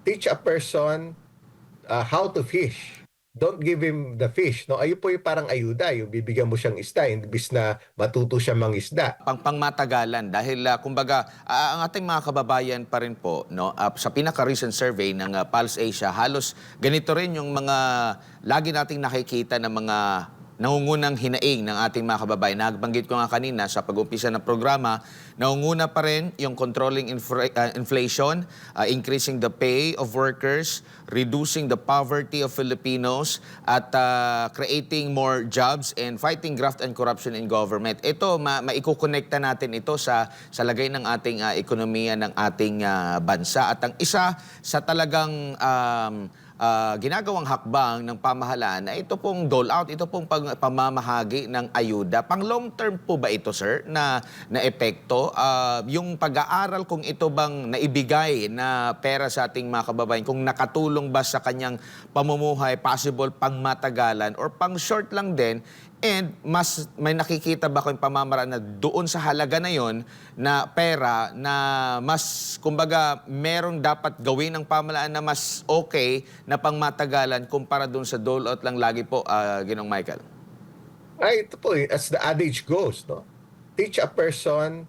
teach a person how to fish. Don't give him the fish. No? Ayun po yung parang ayuda. Yung bibigyan mo siyang isda, imbis na matuto siya mangisda. Pangmatagalan dahil kumbaga ang ating mga kababayan pa rin po no sa pinaka-recent survey ng Pulse Asia halos ganito rin yung mga lagi nating nakikita ng mga nangungunang hinaing ng ating mga kababayan. Nabanggit ko nga kanina sa pag-umpisa ng programa, nangunguna pa rin yung controlling inflation, increasing the pay of workers, reducing the poverty of Filipinos, at creating more jobs and fighting graft and corruption in government. Ito, maikukonekta natin ito sa lagay ng ating ekonomiya ng ating bansa. At ang isa sa talagang ginagawang hakbang ng pamahalaan na ito pong dole out, ito pong pamamahagi ng ayuda. Pang long term po ba ito, sir, na epekto? Yung pag-aaral kung ito bang naibigay na pera sa ating mga kababayan, kung nakatulong ba sa kanyang pamumuhay, possible pang matagalan or pang short lang din, and mas may nakikita ba kung pamamaraan na doon sa halaga na yon na pera na mas, kumbaga, merong dapat gawin ng pamahalaan na mas okay na pangmatagalan kumpara doon sa dole-out lang lagi po, Ginoong Michael? Ay, ito po, as the adage goes, no? Teach a person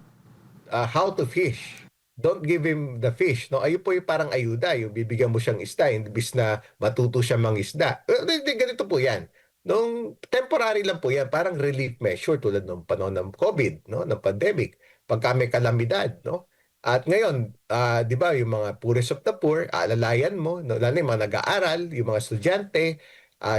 how to fish. Don't give him the fish. No? Ayun po yung parang ayuda. Yung bibigyan mo siyang isda, imbis na matuto siya mangisda. Ganito po yan. Nung temporary lang po yan, parang relief measure tulad ng panahon ng COVID, no, ng pandemic, pagka may kalamidad, no. At ngayon, 'di ba, yung mga poorest of the poor, alalayan mo, no, lalo yung mga nag-aaral, yung mga estudyante,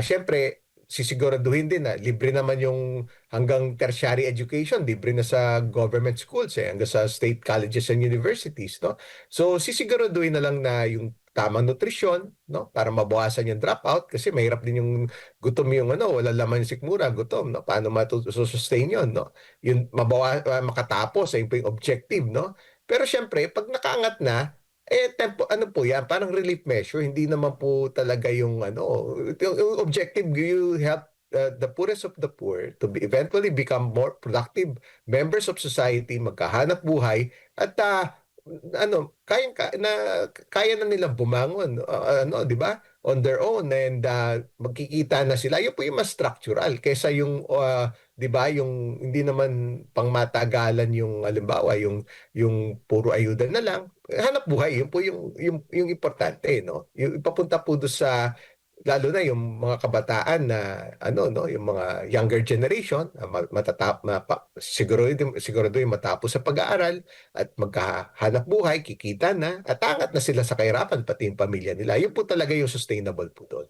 syempre sisiguraduhin din na libre naman yung hanggang tertiary education, libre na sa government schools hanggang sa state colleges and universities, no. So sisiguraduhin na lang na yung tamang nutrisyon, no, para mabawasan yung dropout kasi mahirap din yung gutom yung wala laman yung sikmura, gutom, no? Paano masusustain yun, no? Yun, makatapos, ayun po yung objective, no? Pero syempre, pag nakaangat na, ano po yan, parang relief measure, hindi naman po talaga yung objective, you help the poorest of the poor to eventually become more productive members of society, magkahanap buhay, at kaya na nilang bumangon, 'di ba? On their own, and magkikita na sila. Yun po yung mas structural kaysa yung 'di ba, yung hindi naman pangmatagalan yung halimbawa yung puro ayuda na lang. Hanap buhay, yun po yung importante, no? Yung ipapunta po doon sa lalo na yung mga kabataan na no, yung mga younger generation, siguro yung matapos sa pag-aaral at magkahanap buhay, kikita na, at angat na sila sa kahirapan, pati yung pamilya nila. Yun po talaga yung sustainable po doon.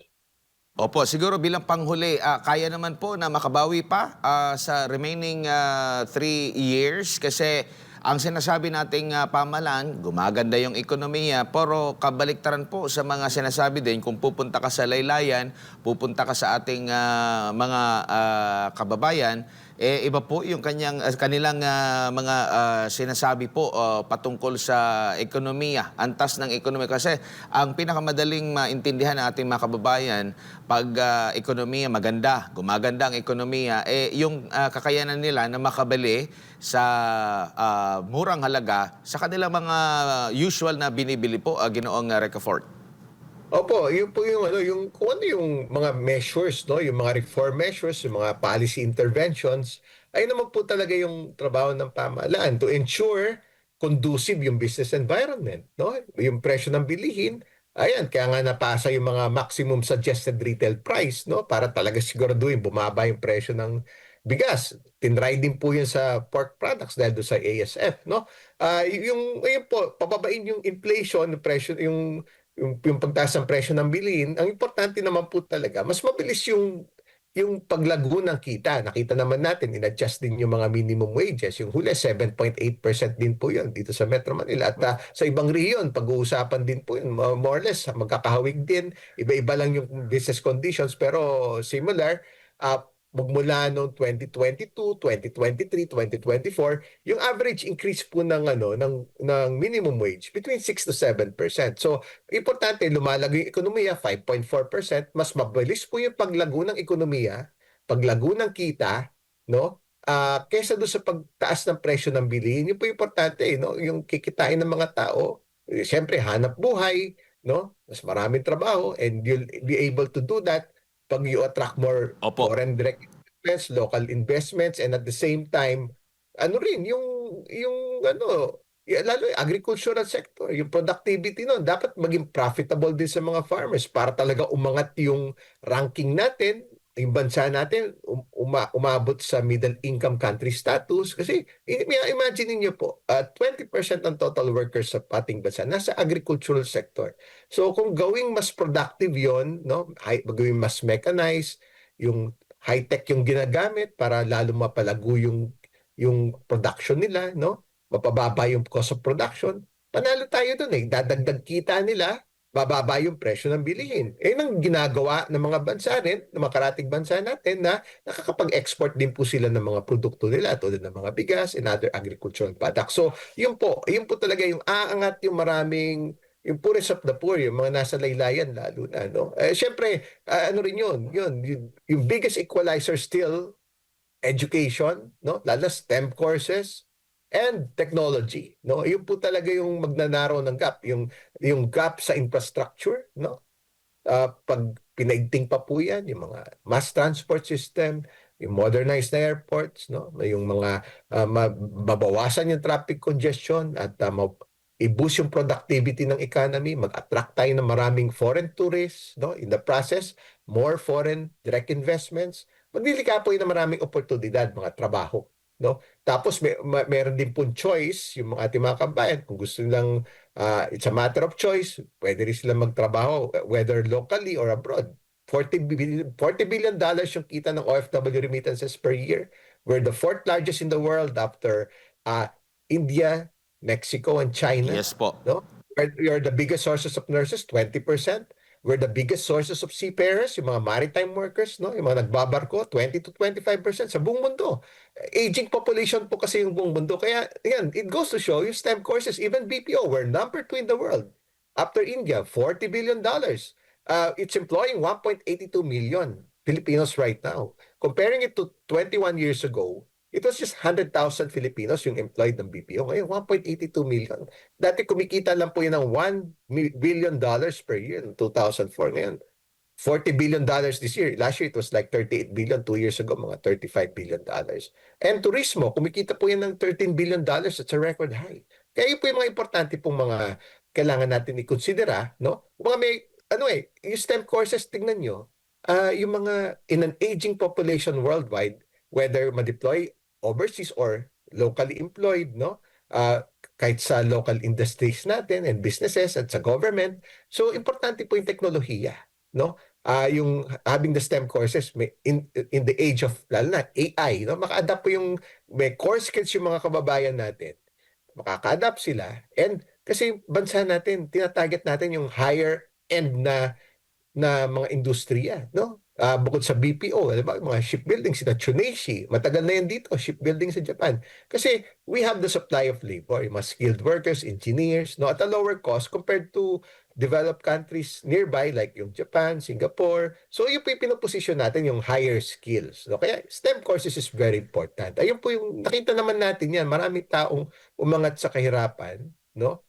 Opo, siguro bilang panghuli, kaya naman po na makabawi pa sa remaining 3 years kasi ang sinasabi nating pamahalaan, gumaganda yung ekonomiya, pero kabaliktaran po sa mga sinasabi din, kung pupunta ka sa laylayan, pupunta ka sa ating mga kababayan, iba po yung kanilang mga sinasabi po patungkol sa ekonomiya, antas ng ekonomiya. Kasi ang pinakamadaling maintindihan ng ating mga kababayan, pag ekonomiya maganda, gumaganda ang ekonomiya, yung kakayanan nila na makabili sa murang halaga sa kanilang mga usual na binibili po, Ginoong Ricafort. Opo, yun po yung kung ano yung mga measures, no, yung mga reform measures, yung mga policy interventions, ay naman po talaga yung trabaho ng pamahalaan to ensure conducive yung business environment, no? Yung presyo ng bilihin, ayan, kaya nga napasa yung mga maximum suggested retail price, no, para talaga siguraduhin bumaba yung presyo ng bigas. Tinry din po yun sa pork products dahil doon sa ASF, no? Ayun po, pababain yung inflation, yung presyo, yung pagtaas ng presyo ng bilihin. Ang importante naman po talaga, mas mabilis yung paglago ng kita. Nakita naman natin, in-adjust din yung mga minimum wages. Yung huli, 7.8% din po yun dito sa Metro Manila. At sa ibang rehiyon, pag-uusapan din po yun, more or less, magkakahawig din. Iba-iba lang yung business conditions, pero similar. Magmula noong 2022, 2023, 2024, yung average increase po ng minimum wage between 6 to 7%. So, importante, lumalago yung ekonomiya, 5.4%. Mas mabilis po yung paglago ng ekonomiya, paglago ng kita, no? Kaysa doon sa pagtaas ng presyo ng bilihin. Yun po importante, no? Yung kikitain ng mga tao, siyempre, hanap buhay, no? Mas maraming trabaho, and you'll be able to do that pag you attract more Opo. foreign direct investments, local investments, and at the same time, ano rin, yung ano, lalo yung agricultural sector, yung productivity nun, dapat maging profitable din sa mga farmers para talaga umangat yung ranking natin, yung bansa natin umabot sa middle income country status. Kasi imagine niyo po, 20% ng total workers sa ating bansa nasa agricultural sector. So kung gawing mas productive yon, no, gawing mas mechanized, yung high-tech yung ginagamit para lalo mapalago yung production nila, no? Mapababa yung cost of production. Panalo tayo dun eh. Dadagdag kita nila, bababa yung presyo ng bilihin. Eh, ang ginagawa ng mga bansa rin, ng mga karating bansa natin na nakakapag-export din po sila ng mga produkto nila tulad ng mga bigas and other agricultural products. So, yun po talaga yung aangat yung maraming yung poorest of the poor, yung mga nasa laylayan lalo na, no? Siyempre, ano rin yung biggest equalizer still education, no? Lalo STEM courses and technology, no? Yun po talaga yung magnanarrow ng gap, yung gap sa infrastructure, no? Pag pinaigting pa po yan, yung mga mass transport system, yung modernized na airports, no? Yung mga mabawasan yung traffic congestion at i-boost yung productivity ng economy, mag-attract tayo ng maraming foreign tourists, no? In the process, more foreign direct investments. Maglilika po yun ng maraming oportunidad, mga trabaho, no? Tapos meron din pong choice yung mga ating mga kabayan kung gusto nilang it's a matter of choice. Pwede rin sila magtrabaho, whether locally or abroad. $40 billion yung kita ng OFW remittances per year. We're the fourth largest in the world after India, Mexico, and China. Yes po. No? We are the biggest sources of nurses, 20%. We're the biggest sources of seafarers, yung mga maritime workers, no? Yung mga nagbabarko, 20 to 25% sa buong mundo. Aging population po kasi yung buong mundo. Kaya, yan, it goes to show yung STEM courses, even BPO, we're number 2 in the world. After India, $40 billion. It's employing 1.82 million Filipinos right now. Comparing it to 21 years ago, it was just 100,000 Filipinos yung employed ng BPO. Ngayon, 1.82 million. Dati kumikita lang po yun ng $1 billion per year in 2004. Ngayon, $40 billion this year. Last year, it was like 38 billion. 2 years ago, mga $35 billion. And turismo, kumikita po yan ng $13 billion. That's a record high. Kaya yun po yung mga importante pong mga kailangan natin i-considera, no? Mga may, yung STEM courses, tingnan nyo, yung mga in an aging population worldwide, whether ma-deploy overseas or locally employed, no? Kahit sa local industries natin and businesses at sa government. So, importante po yung teknolohiya, no? Yung having the STEM courses in the age of, lalo na, AI, no? Maka-adapt po may core skills yung mga kababayan natin. Makaka-adapt sila. And kasi bansa natin, tinatarget natin yung higher end na mga industriya, no? Bukod sa BPO, di ba? Mga shipbuilding, sila Tsuneshi, matagal na yan dito, shipbuilding sa Japan. Kasi we have the supply of labor, yung mga skilled workers, engineers, no? At a lower cost compared to developed countries nearby like yung Japan, Singapore. So yun po yung pinoposisyon natin, yung higher skills. No? Kaya STEM courses is very important. Ayun po yung nakita naman natin yan, maraming taong umangat sa kahirapan, no?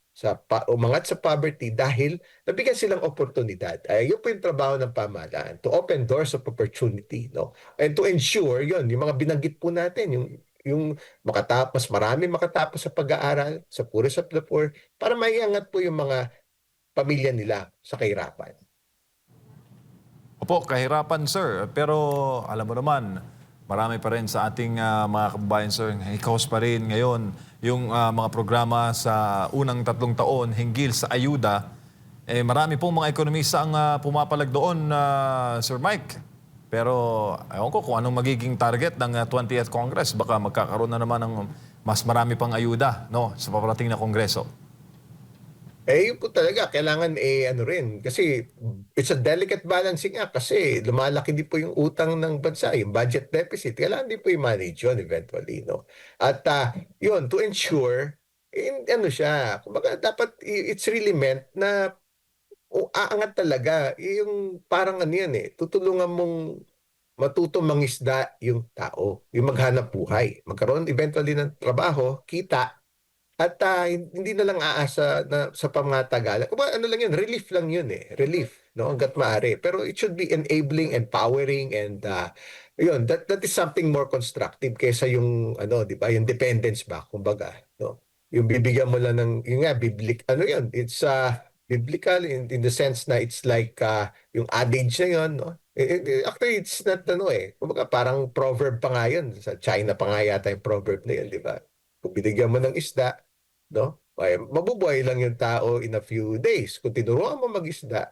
Umangat sa poverty dahil nabigyan silang oportunidad. Yun po yung trabaho ng pamahalaan, to open doors of opportunity, no? And to ensure yun, yung mga binanggit po natin, yung mas marami makatapos sa pag-aaral, sa poorest of the poor, para maiangat po yung mga pamilya nila sa kahirapan. Opo, kahirapan sir. Pero alam mo naman, marami pa rin sa ating mga kababayan sir, hikaos pa rin ngayon yung mga programa sa unang 3 taon hinggil sa ayuda. Marami pong mga ekonomista ang pumapalag doon, Sir Mike. Pero ewan ko kung anong magiging target ng 20th Congress. Baka magkakaroon na naman ng mas marami pang ayuda, no, sa paparating na Kongreso. Yun po talaga, kailangan ano rin. Kasi it's a delicate balancing act kasi lumalaki din po yung utang ng bansa, yung budget deficit. Kailangan din po i-manage yun eventually, no? At yun, to ensure, ano siya, kumbaga dapat it's really meant na aangat talaga. Yung parang ano yan tutulungan mong matuto mangisda yung tao, yung maghanap buhay. Magkaroon eventually ng trabaho, kita, At hindi na lang aasa na sa pangmatagalan. Ano lang yun, relief lang yun eh. Relief, no? Hanggat maaari. Pero it should be enabling, empowering, and yun, that is something more constructive kaysa yung, ano, di ba, yung dependence ba, kumbaga, no? Yung bibigyan mo lang ng, yun nga, ano yun, it's biblical in the sense na it's like yung adage na yun, no? Actually, it's not, ano eh, kumbaga parang proverb pa nga yun. Sa China pa nga yata yung proverb na yun, di ba? Kung binigyan mo ng isda, no? Ay, mabubuhay lang yung tao in a few days. Kung tinuruan mo mag-isda,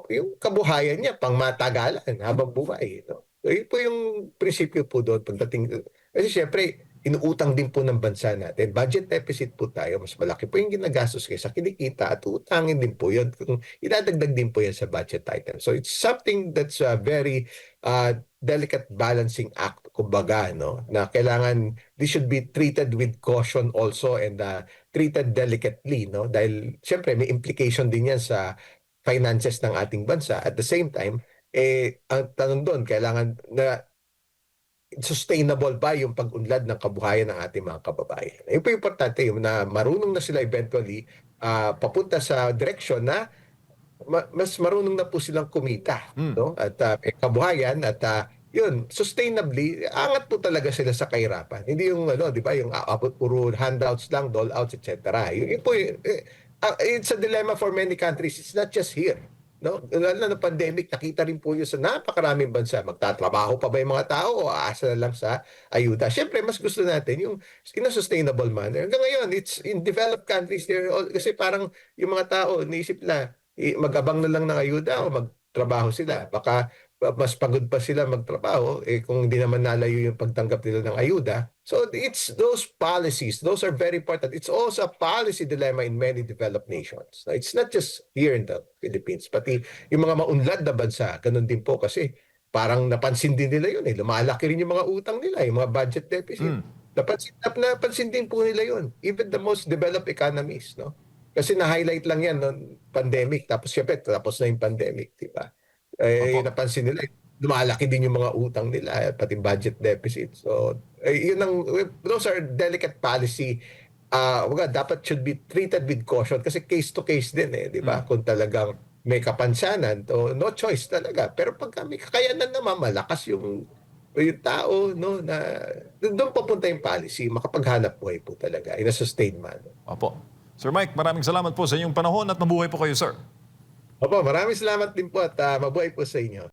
yung kabuhayan niya pang matagalan habang buhay. No? So, yun po yung prinsipyo po doon pagdating. Kasi syempre, inuutang din po ng bansa natin. Budget deficit po tayo. Mas malaki po yung ginagastos kaysa kinikita at utangin din po yun. Kung idadagdag din po yan sa budget item. So it's something that's a very delicate balancing act, kumbaga, no? Na kailangan, this should be treated with caution also and treated delicately, no? Dahil syempre may implication din yan sa finances ng ating bansa. At the same time, ang tanong doon, kailangan na sustainable ba yung pag-unlad ng kabuhayan ng ating mga kababayan. Yun po yung importante, yung na marunong na sila eventually papunta sa direksyon na mas marunong na po silang kumita, no? At may kabuhayan at yun, sustainably, angat po talaga sila sa kahirapan. Hindi yung ano, 'di ba, yung abot puro handouts lang, dole outs, etc. Yun po it's a dilemma for many countries. It's not just here, no? Lalo na pandemic, nakita rin po yun sa napakaraming bansa. Magtatrabaho pa ba yung mga tao o aasa na lang sa ayuda? Siyempre, mas gusto natin yung in a sustainable manner. Hanggang ngayon, it's in developed countries there kasi parang yung mga tao naisip na mag-abang na lang ng ayuda o magtrabaho sila. Baka mas pagod pa sila magtrabaho kung hindi naman nalayo yung pagtanggap nila ng ayuda. So it's those policies, those are very important. It's also a policy dilemma in many developed nations. It's not just here in the Philippines, pati yung mga maunlad na bansa, ganun din po kasi parang napansin din nila yun eh. Lumalaki rin yung mga utang nila, yung mga budget deficit. Napansin din po nila yun. Even the most developed economies, no? Kasi na-highlight lang yan noong pandemic. Tapos syempre, tapos na yung pandemic, di ba? Opo. Napansin nila, lumalaki din yung mga utang nila, pati budget deficit. So, those are delicate policy. Dapat should be treated with caution kasi case to case din di ba? Kung talagang may kapansanan, to no choice talaga. Pero pag may kakayanan naman, malakas yung tao, no, na doon papunta yung policy, makapaghanap buhay po talaga in a sustained manner. Opo. Sir Mike, maraming salamat po sa inyong panahon at mabuhay po kayo, sir. Opo, maraming salamat din po at mabuhay po sa inyo.